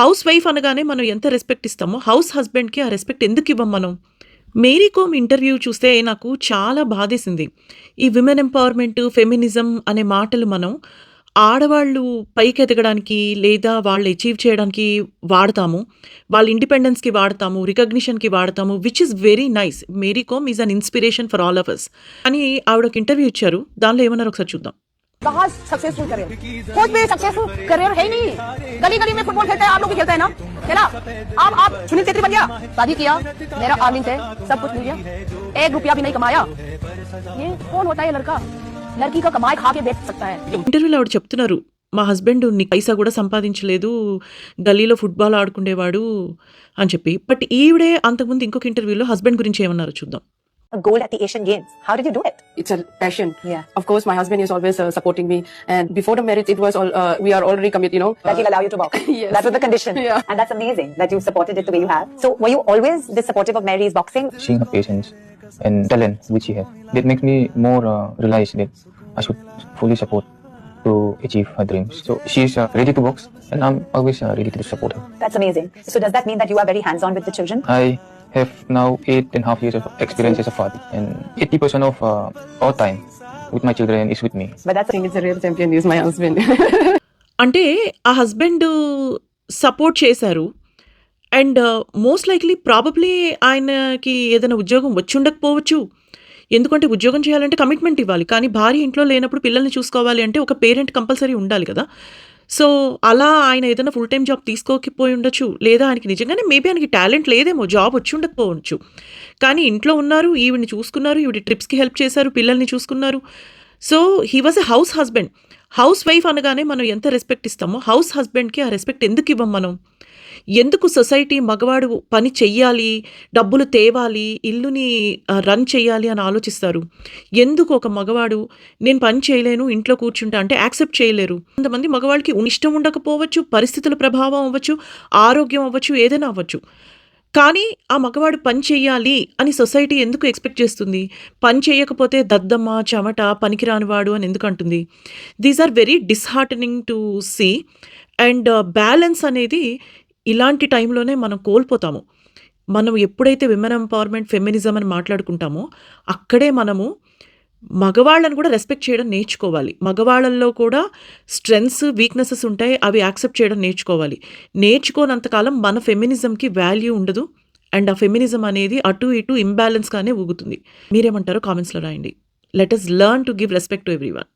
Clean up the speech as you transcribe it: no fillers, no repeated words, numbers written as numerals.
House wife అనగానే మనం ఎంత రెస్పెక్ట్ ఇస్తామో, హౌస్ హస్బెండ్‌కి ఆ రెస్పెక్ట్ ఎందుకివ్వం మనం? మేరీ కోమ్ ఇంటర్వ్యూ చూస్తే నాకు చాలా బాధేసింది. ఈ విమెన్ ఎంపవర్‌మెంట్, ఫెమినిజం అనే మాటలు మనం ఆడవాళ్ళు పైకెదగడానికి లేదా వాళ్ళు అచీవ్ చేయడానికి వాడతాము. వాళ్ళ ఇండిపెండెన్స్‌కి వాడతాము, రికగ్నిషన్‌కి వాడతాము. Which is very nice. Mary Kom is an inspiration for all of us. కానీ ఆవిడ ఒక ఇంటర్వ్యూ ఇచ్చారు. దానిలో ఏమన్నారో ఒకసారి చూద్దాం. कहाँ सक्सेसफुल करियर? खोज में सक्सेसफुल करियर है ही नहीं। गली गली में फुटबॉल खेलते हैं, आप लोग भी खेलते हैं ना, खेला। अब आप सुनील छेत्री बन गया, शादी किया, मेरा अर्निंग से सब कुछ मिल गया, 1 रुपया भी नहीं कमाया। ये कौन होता है ये लड़का? लड़की का कमाई खा के बेच सकता है। ఇంటర్వ్యూలో ఆవిడ చెప్తున్నారు, మా హస్బెండ్ నీకు పైసా కూడా సంపాదించలేదు, గల్లీలో ఫుట్బాల్ ఆడుకునేవాడు అని చెప్పి. బట్ ఈవిడే అంతకుముందు ఇంకొక ఇంటర్వ్యూలో హస్బెండ్ గురించి ఏమన్నారో చూద్దాం. A gold at the Asian Games. How did you do it? It's a passion. Yeah. Of course, my husband is always supporting me, and before the marriage, it was all we are already committed. You know That he'll allow you to box. Yes. That was the condition. Yeah. And that's amazing that you supported it the way you have. So were you always this supportive of Mary's boxing? Seeing her patience and talent which she has, that makes me more realize that I should fully support to achieve her dreams. So she's ready to box, and I'm always ready to support her. That's amazing. So does that mean that you are very hands-on with the children? I have now 8.5 years of experience as a father, and 80% of all time with my children is with me. But that's I think it's a real champion is my husband. అంటే ఆ husband support చేశారు. And most likely probably ఆయనకి ఏదైనా ఉద్యోగం వచ్చుండకపోవచ్చు. ఎందుకంటే ఉద్యోగం చేయాలంటే commitment ఇవ్వాలి. కానీ భార్య ఇంట్లో లేనప్పుడు పిల్లల్ని చూసుకోవాలి అంటే ఒక పేరెంట్ కంపల్సరీ ఉండాలి కదా! సో, అలా ఆయన ఏదైనా ఫుల్ టైమ్ జాబ్ తీసుకోకపోయి ఉండొచ్చు. లేదా ఆయనకి నిజంగానే మేబీ ఆయనకి టాలెంట్ లేదేమో, జాబ్ వచ్చి ఉండకపోవచ్చు. కానీ ఇంట్లో ఉన్నారు, ఈవిడని చూసుకున్నారు, ఈవిడ ట్రిప్స్‌కి హెల్ప్ చేశారు, పిల్లల్ని చూసుకున్నారు. So, he was a house husband. House wife అనగానే మనం ఎంత రెస్పెక్ట్ ఇస్తామో, హౌస్ హస్బెండ్‌కి ఆ రెస్పెక్ట్ ఎందుకివ్వం మనం? ఎందుకు సొసైటీ మగవాడు పని చెయ్యాలి, డబ్బులు తేవాలి, ఇల్లుని రన్ చెయ్యాలి అని ఆలోచిస్తారు? ఎందుకు ఒక మగవాడు నేను పని చేయలేను, ఇంట్లో కూర్చుంటా అంటే యాక్సెప్ట్ చేయలేరు? కొంతమంది మగవాళ్ళకి ఇష్టం ఉండకపోవచ్చు, పరిస్థితుల ప్రభావం అవ్వచ్చు, ఆరోగ్యం అవ్వచ్చు, ఏదైనా అవ్వచ్చు. కానీ ఆ మగవాడు పని చెయ్యాలి అని సొసైటీ ఎందుకు ఎక్స్‌పెక్ట్ చేస్తుంది? పని చేయకపోతే దద్దమ్మ, చెమట, పనికిరానివాడు అని ఎందుకు అంటుంది? These are very disheartening to see. And balance అనేది ఇలాంటి టైంలోనే మనం కోల్పోతాము. మనం ఎప్పుడైతే విమెన్ ఎంపవర్‌మెంట్, ఫెమినిజం అని మాట్లాడుకుంటామో అక్కడే మనము మగవాళ్ళని కూడా రెస్పెక్ట్ చేయడం నేర్చుకోవాలి. మగవాళ్ళల్లో కూడా స్ట్రెంగ్త్స్, వీక్‌నెసెస్ ఉంటాయి. అవి యాక్సెప్ట్ చేయడం నేర్చుకోవాలి. నేర్చుకోనంత కాలం మన ఫెమినిజంకి వాల్యూ ఉండదు. అండ్ ఆ ఫెమినిజం అనేది అటు ఇటు ఇంబాలెన్స్‌గానే ఊగుతుంది. మీరేమంటారో కామెంట్స్‌లో రాయండి. Let us learn to give respect to everyone.